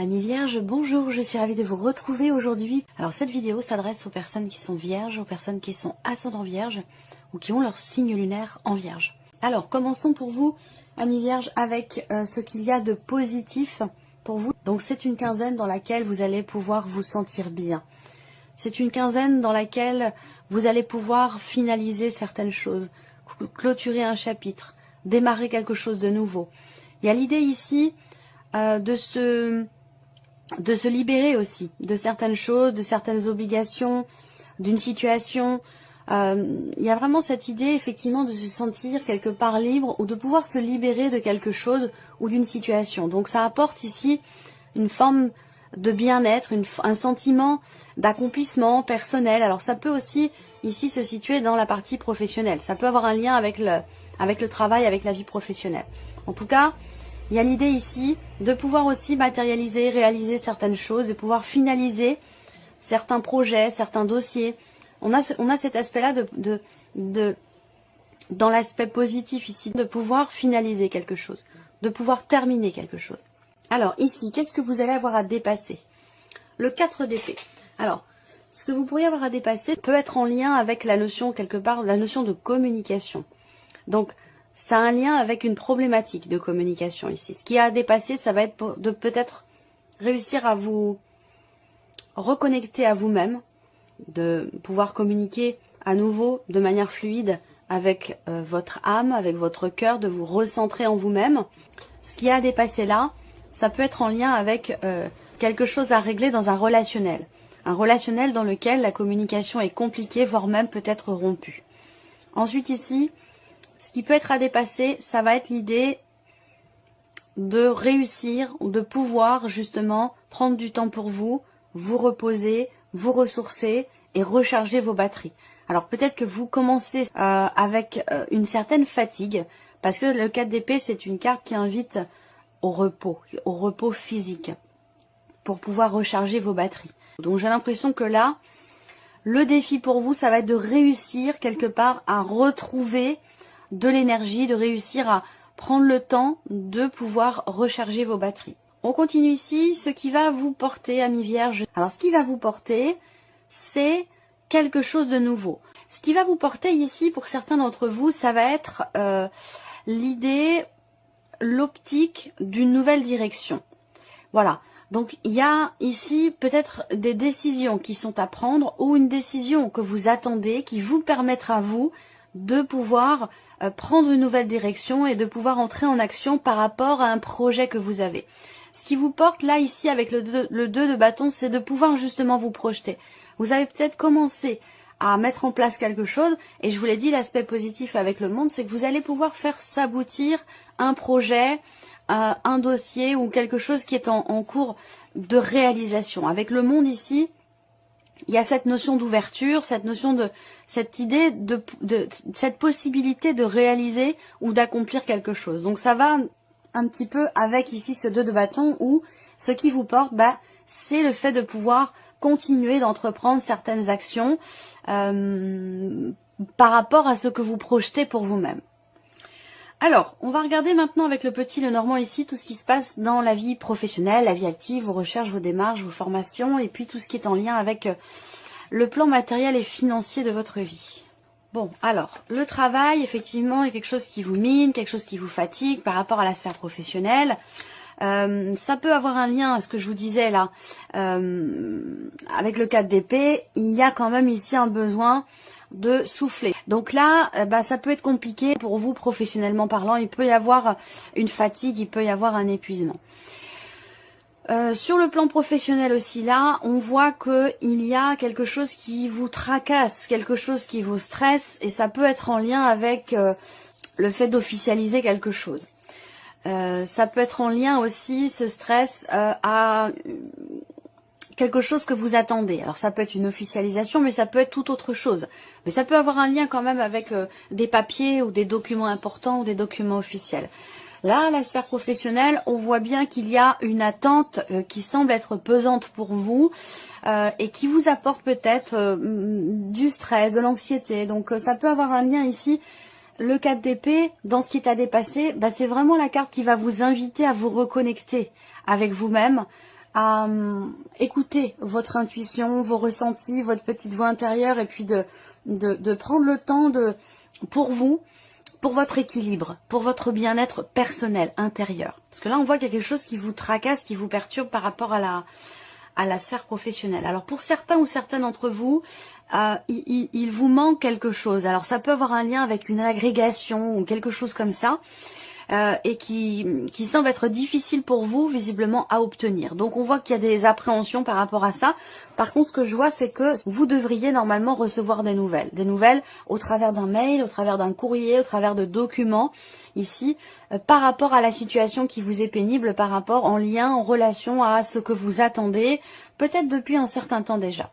Amis vierges, bonjour, je suis ravie de vous retrouver aujourd'hui. Alors cette vidéo s'adresse aux personnes qui sont vierges, aux personnes qui sont ascendant vierge ou qui ont leur signe lunaire en vierge. Alors commençons pour vous, amis vierges, avec ce qu'il y a de positif pour vous. Donc c'est une quinzaine dans laquelle vous allez pouvoir vous sentir bien. C'est une quinzaine dans laquelle vous allez pouvoir finaliser certaines choses, clôturer un chapitre, démarrer quelque chose de nouveau. Il y a l'idée ici de se libérer aussi de certaines choses, de certaines obligations, d'une situation. Il y a vraiment cette idée effectivement de se sentir quelque part libre ou de pouvoir se libérer de quelque chose ou d'une situation. Donc ça apporte ici une forme de bien-être, un sentiment d'accomplissement personnel. Alors ça peut aussi ici se situer dans la partie professionnelle. Ça peut avoir un lien avec le travail, avec la vie professionnelle. En tout cas, il y a l'idée ici de pouvoir aussi matérialiser, réaliser certaines choses, de pouvoir finaliser certains projets, certains dossiers. On a cet aspect-là dans l'aspect positif ici, de pouvoir finaliser quelque chose, de pouvoir terminer quelque chose. Alors ici, qu'est-ce que vous allez avoir à dépasser? Le 4 d'épée. Alors, ce que vous pourriez avoir à dépasser peut être en lien avec la notion, quelque part, la notion de communication. Donc, ça a un lien avec une problématique de communication ici. Ce qui a à dépasser, ça va être de peut-être réussir à vous reconnecter à vous-même, de pouvoir communiquer à nouveau de manière fluide avec votre âme, avec votre cœur, de vous recentrer en vous-même. Ce qui a à dépasser là, ça peut être en lien avec quelque chose à régler dans un relationnel dans lequel la communication est compliquée, voire même peut-être rompue. Ensuite ici, ce qui peut être à dépasser, ça va être l'idée de réussir ou de pouvoir justement prendre du temps pour vous, vous reposer, vous ressourcer et recharger vos batteries. Alors peut-être que vous commencez avec une certaine fatigue, parce que le 4 d'épée, c'est une carte qui invite au repos physique, pour pouvoir recharger vos batteries. Donc j'ai l'impression que là, le défi pour vous, ça va être de réussir quelque part à retrouver de l'énergie, de réussir à prendre le temps de pouvoir recharger vos batteries. On continue ici, ce qui va vous porter, amis vierges. Alors ce qui va vous porter, c'est quelque chose de nouveau. Ce qui va vous porter ici, pour certains d'entre vous, ça va être l'idée, l'optique d'une nouvelle direction. Voilà. Donc il y a ici peut-être des décisions qui sont à prendre ou une décision que vous attendez qui vous permettra vous de pouvoir prendre une nouvelle direction et de pouvoir entrer en action par rapport à un projet que vous avez. Ce qui vous porte là ici avec le 2 de bâton, c'est de pouvoir justement vous projeter. Vous avez peut-être commencé à mettre en place quelque chose et je vous l'ai dit, l'aspect positif avec le monde, c'est que vous allez pouvoir faire s'aboutir un projet, un dossier ou quelque chose qui est en cours de réalisation. Avec le monde ici, il y a cette notion d'ouverture, cette idée cette possibilité de réaliser ou d'accomplir quelque chose. Donc ça va un petit peu avec ici ce 2 de bâton où ce qui vous porte, c'est le fait de pouvoir continuer d'entreprendre certaines actions par rapport à ce que vous projetez pour vous-même. Alors, on va regarder maintenant avec le petit Lenormand ici tout ce qui se passe dans la vie professionnelle, la vie active, vos recherches, vos démarches, vos formations et puis tout ce qui est en lien avec le plan matériel et financier de votre vie. Bon, alors, le travail, effectivement, est quelque chose qui vous mine, quelque chose qui vous fatigue par rapport à la sphère professionnelle. Ça peut avoir un lien à ce que je vous disais là, avec le 4 d'épée, il y a quand même ici un besoin de souffler. Donc là, ça peut être compliqué pour vous professionnellement parlant, il peut y avoir une fatigue, il peut y avoir un épuisement. Sur le plan professionnel aussi là, on voit qu'il y a quelque chose qui vous tracasse, quelque chose qui vous stresse et ça peut être en lien avec le fait d'officialiser quelque chose. Ça peut être en lien aussi, ce stress, à quelque chose que vous attendez. Alors ça peut être une officialisation, mais ça peut être tout autre chose. Mais ça peut avoir un lien quand même avec des papiers ou des documents importants ou des documents officiels. Là, la sphère professionnelle, on voit bien qu'il y a une attente qui semble être pesante pour vous et qui vous apporte peut-être du stress, de l'anxiété. Donc ça peut avoir un lien ici. Le 4 d'épée, dans ce qui est à dépasser, c'est vraiment la carte qui va vous inviter à vous reconnecter avec vous-même, à écouter votre intuition, vos ressentis, votre petite voix intérieure, et puis de prendre le temps pour vous, pour votre équilibre, pour votre bien-être personnel, intérieur. Parce que là, on voit qu'il y a quelque chose qui vous tracasse, qui vous perturbe par rapport à la sphère professionnelle. Alors pour certains ou certaines d'entre vous, il vous manque quelque chose. Alors ça peut avoir un lien avec une agrégation ou quelque chose comme ça. Et qui semble être difficile pour vous visiblement à obtenir. Donc on voit qu'il y a des appréhensions par rapport à ça. Par contre, ce que je vois, c'est que vous devriez normalement recevoir des nouvelles au travers d'un mail, au travers d'un courrier, au travers de documents ici, par rapport à la situation qui vous est pénible, par rapport en lien, en relation à ce que vous attendez, peut-être depuis un certain temps déjà.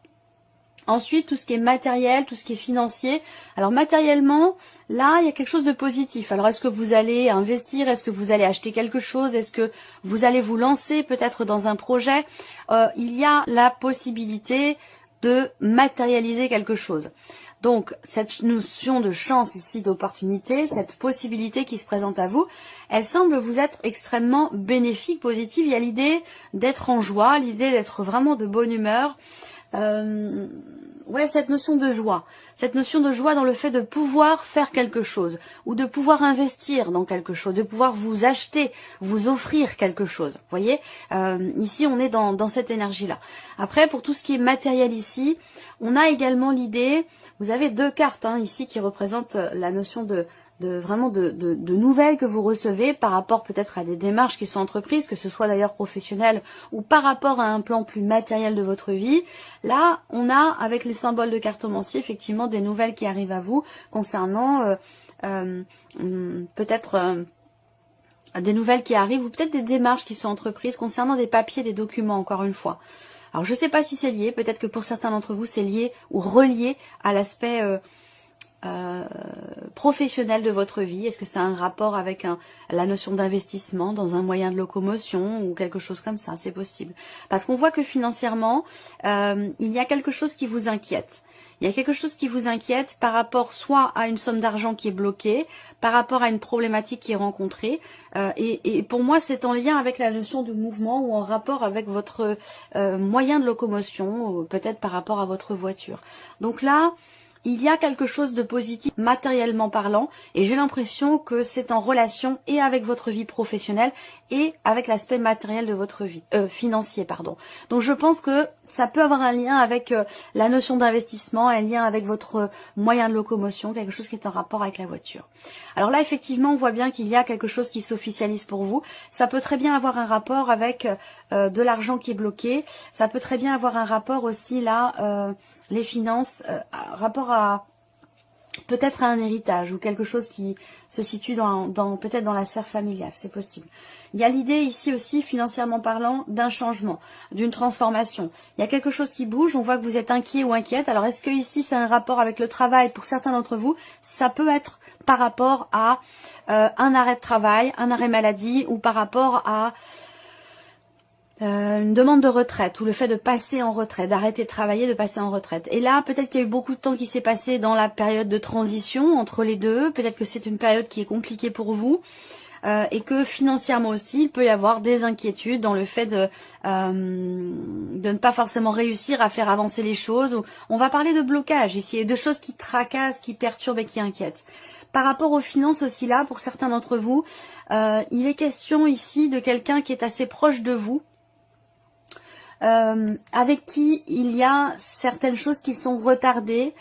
Ensuite, tout ce qui est matériel, tout ce qui est financier. Alors matériellement, là, il y a quelque chose de positif. Alors est-ce que vous allez investir? Est-ce que vous allez acheter quelque chose? Est-ce que vous allez vous lancer peut-être dans un projet? Il y a la possibilité de matérialiser quelque chose. Donc, cette notion de chance ici, d'opportunité, cette possibilité qui se présente à vous, elle semble vous être extrêmement bénéfique, positive. Il y a l'idée d'être en joie, l'idée d'être vraiment de bonne humeur. Ouais, cette notion de joie dans le fait de pouvoir faire quelque chose, ou de pouvoir investir dans quelque chose, de pouvoir vous acheter, vous offrir quelque chose. Vous voyez, ici on est dans cette énergie-là. Après, pour tout ce qui est matériel ici, on a également l'idée, vous avez deux cartes ici qui représentent la notion de nouvelles que vous recevez par rapport peut-être à des démarches qui sont entreprises, que ce soit d'ailleurs professionnelles ou par rapport à un plan plus matériel de votre vie. Là, on a avec les symboles de cartomancie effectivement des nouvelles qui arrivent à vous concernant peut-être des nouvelles qui arrivent ou peut-être des démarches qui sont entreprises concernant des papiers, des documents encore une fois. Alors je ne sais pas si c'est lié, peut-être que pour certains d'entre vous c'est lié ou relié à l'aspect professionnel de votre vie. Est-ce que c'est un rapport avec la notion d'investissement dans un moyen de locomotion ou quelque chose comme ça? C'est possible. Parce qu'on voit que financièrement, il y a quelque chose qui vous inquiète. Il y a quelque chose qui vous inquiète par rapport soit à une somme d'argent qui est bloquée, par rapport à une problématique qui est rencontrée. Et pour moi, c'est en lien avec la notion de mouvement ou en rapport avec votre moyen de locomotion, peut-être par rapport à votre voiture. Donc là, il y a quelque chose de positif matériellement parlant et j'ai l'impression que c'est en relation et avec votre vie professionnelle et avec l'aspect matériel de votre vie, financier pardon. Donc je pense que ça peut avoir un lien avec la notion d'investissement, un lien avec votre moyen de locomotion, quelque chose qui est en rapport avec la voiture. Alors là effectivement on voit bien qu'il y a quelque chose qui s'officialise pour vous. Ça peut très bien avoir un rapport avec de l'argent qui est bloqué. Ça peut très bien avoir un rapport aussi là... les finances, rapport à peut-être à un héritage ou quelque chose qui se situe peut-être dans la sphère familiale, c'est possible. Il y a l'idée ici aussi, financièrement parlant, d'un changement, d'une transformation. Il y a quelque chose qui bouge, on voit que vous êtes inquiet ou inquiète. Alors est-ce que ici c'est un rapport avec le travail? Pour certains d'entre vous, ça peut être par rapport à un arrêt de travail, un arrêt maladie ou par rapport à... une demande de retraite ou le fait de passer en retraite, d'arrêter de travailler, de passer en retraite. Et là, peut-être qu'il y a eu beaucoup de temps qui s'est passé dans la période de transition entre les deux. Peut-être que c'est une période qui est compliquée pour vous et que financièrement aussi, il peut y avoir des inquiétudes dans le fait de ne pas forcément réussir à faire avancer les choses. On va parler de blocage ici et de choses qui tracassent, qui perturbent et qui inquiètent. Par rapport aux finances aussi là, pour certains d'entre vous, il est question ici de quelqu'un qui est assez proche de vous, avec qui il y a certaines choses qui sont retardées,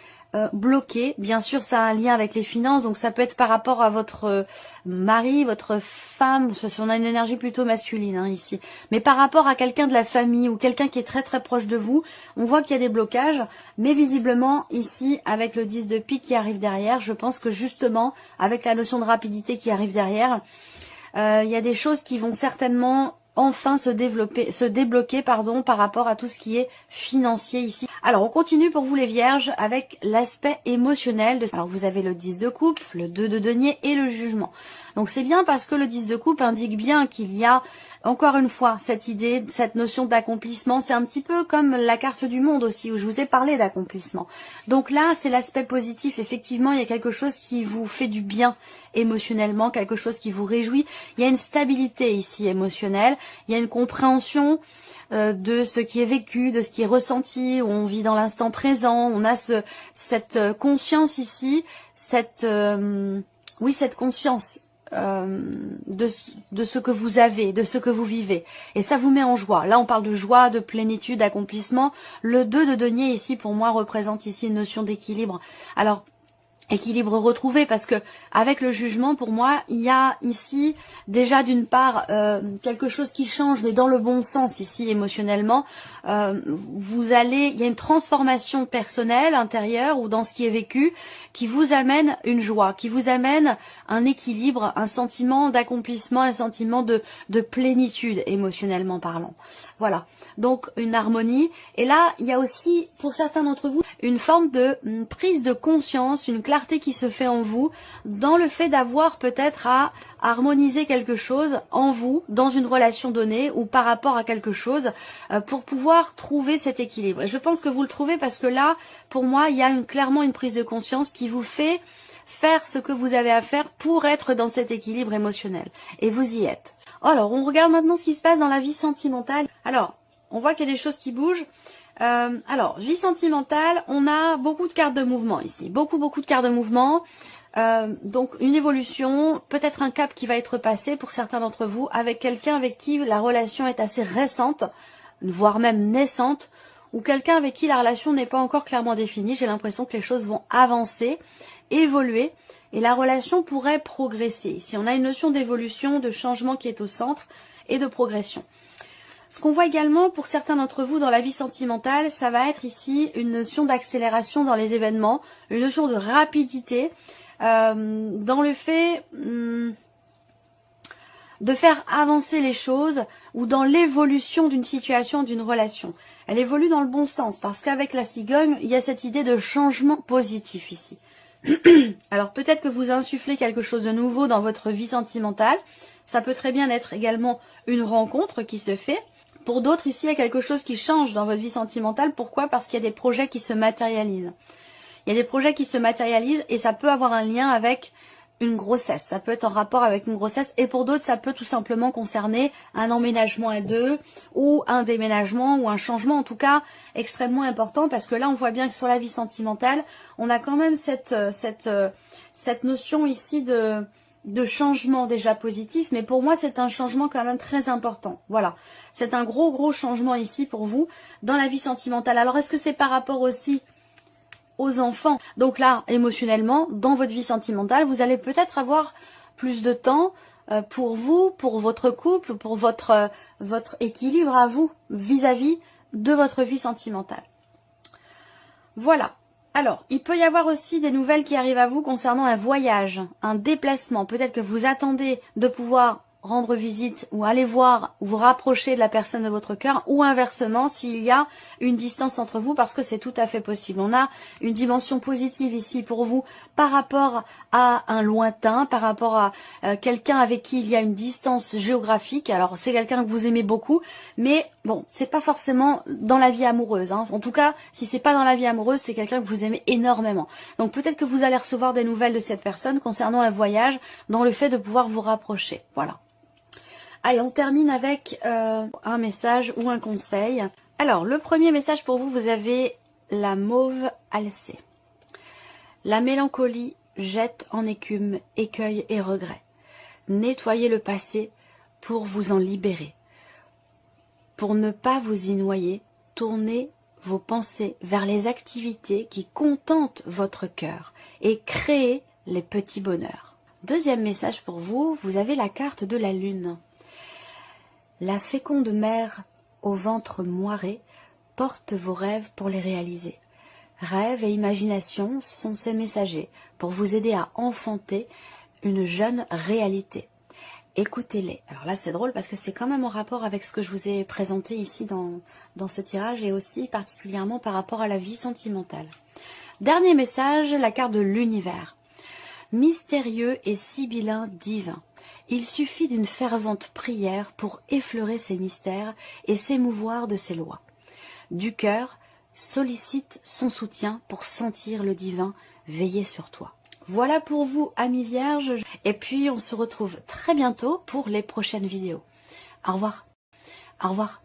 bloquées. Bien sûr, ça a un lien avec les finances, donc ça peut être par rapport à votre mari, votre femme, on a une énergie plutôt masculine ici. Mais par rapport à quelqu'un de la famille ou quelqu'un qui est très très proche de vous, on voit qu'il y a des blocages, mais visiblement ici, avec le 10 de pique qui arrive derrière, je pense que justement, avec la notion de rapidité qui arrive derrière, il y a des choses qui vont certainement... enfin se débloquer par rapport à tout ce qui est financier ici. Alors on continue pour vous les vierges avec l'aspect émotionnel. Alors vous avez le 10 de coupe, le 2 de denier et le jugement. Donc c'est bien parce que le 10 de coupe indique bien qu'il y a encore une fois cette idée, cette notion d'accomplissement. C'est un petit peu comme la carte du monde aussi où je vous ai parlé d'accomplissement. Donc là c'est l'aspect positif. Effectivement il y a quelque chose qui vous fait du bien émotionnellement, quelque chose qui vous réjouit. Il y a une stabilité ici émotionnelle, il y a une compréhension. de ce qui est vécu, de ce qui est ressenti, où on vit dans l'instant présent, on a cette conscience ici, cette conscience de ce que vous avez, de ce que vous vivez. Et ça vous met en joie. Là, on parle de joie, de plénitude, d'accomplissement. Le 2 de denier, ici, pour moi, représente ici une notion d'équilibre. Alors, équilibre retrouvé, parce que avec le jugement, pour moi, il y a ici déjà d'une part quelque chose qui change, mais dans le bon sens ici émotionnellement. Il y a une transformation personnelle intérieure ou dans ce qui est vécu qui vous amène une joie, qui vous amène un équilibre, un sentiment d'accomplissement, un sentiment de plénitude émotionnellement parlant. Voilà, donc une harmonie. Et là, il y a aussi pour certains d'entre vous une forme de prise de conscience, une clarté qui se fait en vous dans le fait d'avoir peut-être à harmoniser quelque chose en vous, dans une relation donnée ou par rapport à quelque chose pour pouvoir trouver cet équilibre. Et je pense que vous le trouvez parce que là, pour moi, il y a clairement une prise de conscience qui vous fait faire ce que vous avez à faire pour être dans cet équilibre émotionnel. Et vous y êtes. Alors, on regarde maintenant ce qui se passe dans la vie sentimentale. Alors, on voit qu'il y a des choses qui bougent. Alors, vie sentimentale, on a beaucoup de cartes de mouvement ici. Beaucoup de cartes de mouvement. Donc, une évolution, peut-être un cap qui va être passé pour certains d'entre vous avec quelqu'un avec qui la relation est assez récente, voire même naissante, ou quelqu'un avec qui la relation n'est pas encore clairement définie. J'ai l'impression que les choses vont avancer, évoluer, et la relation pourrait progresser. Ici, on a une notion d'évolution, de changement qui est au centre, et de progression. Ce qu'on voit également pour certains d'entre vous dans la vie sentimentale, ça va être ici une notion d'accélération dans les événements, une notion de rapidité, dans le fait de faire avancer les choses ou dans l'évolution d'une situation, d'une relation. Elle évolue dans le bon sens parce qu'avec la cigogne, il y a cette idée de changement positif ici. Alors peut-être que vous insufflez quelque chose de nouveau dans votre vie sentimentale. Ça peut très bien être également une rencontre qui se fait. Pour d'autres, ici, il y a quelque chose qui change dans votre vie sentimentale. Pourquoi? Parce qu'il y a des projets qui se matérialisent. Il y a des projets qui se matérialisent et ça peut avoir un lien avec une grossesse. Ça peut être en rapport avec une grossesse et pour d'autres, ça peut tout simplement concerner un emménagement à deux ou un déménagement ou un changement, en tout cas extrêmement important parce que là, on voit bien que sur la vie sentimentale, on a quand même cette notion ici de changement déjà positif, mais pour moi, c'est un changement quand même très important. Voilà, c'est un gros changement ici pour vous dans la vie sentimentale. Alors, est-ce que c'est par rapport aussi aux enfants? Donc là, émotionnellement, dans votre vie sentimentale, vous allez peut-être avoir plus de temps pour vous, pour votre couple, pour votre équilibre à vous vis-à-vis de votre vie sentimentale. Voilà. Alors, il peut y avoir aussi des nouvelles qui arrivent à vous concernant un voyage, un déplacement. Peut-être que vous attendez de pouvoir rendre visite ou aller voir ou vous rapprocher de la personne de votre cœur ou inversement s'il y a une distance entre vous parce que c'est tout à fait possible. On a une dimension positive ici pour vous par rapport à un lointain, par rapport à quelqu'un avec qui il y a une distance géographique. Alors c'est quelqu'un que vous aimez beaucoup, mais bon, c'est pas forcément dans la vie amoureuse. Hein. En tout cas, si c'est pas dans la vie amoureuse, c'est quelqu'un que vous aimez énormément. Donc peut-être que vous allez recevoir des nouvelles de cette personne concernant un voyage dans le fait de pouvoir vous rapprocher. Voilà. Allez, on termine avec un message ou un conseil. Alors, le premier message pour vous, vous avez la mauve alcée. La mélancolie jette en écume, écueil et regret. Nettoyez le passé pour vous en libérer. Pour ne pas vous y noyer, tournez vos pensées vers les activités qui contentent votre cœur et créez les petits bonheurs. Deuxième message pour vous, vous avez la carte de la lune. La féconde mère au ventre moiré porte vos rêves pour les réaliser. Rêves et imagination sont ses messagers pour vous aider à enfanter une jeune réalité. Écoutez-les. Alors là, c'est drôle parce que c'est quand même en rapport avec ce que je vous ai présenté ici dans ce tirage et aussi particulièrement par rapport à la vie sentimentale. Dernier message, la carte de l'univers. Mystérieux et sibyllin divin. Il suffit d'une fervente prière pour effleurer ces mystères et s'émouvoir de ces lois. Du cœur, sollicite son soutien pour sentir le divin veiller sur toi. Voilà pour vous, amis vierges. Et puis, on se retrouve très bientôt pour les prochaines vidéos. Au revoir. Au revoir.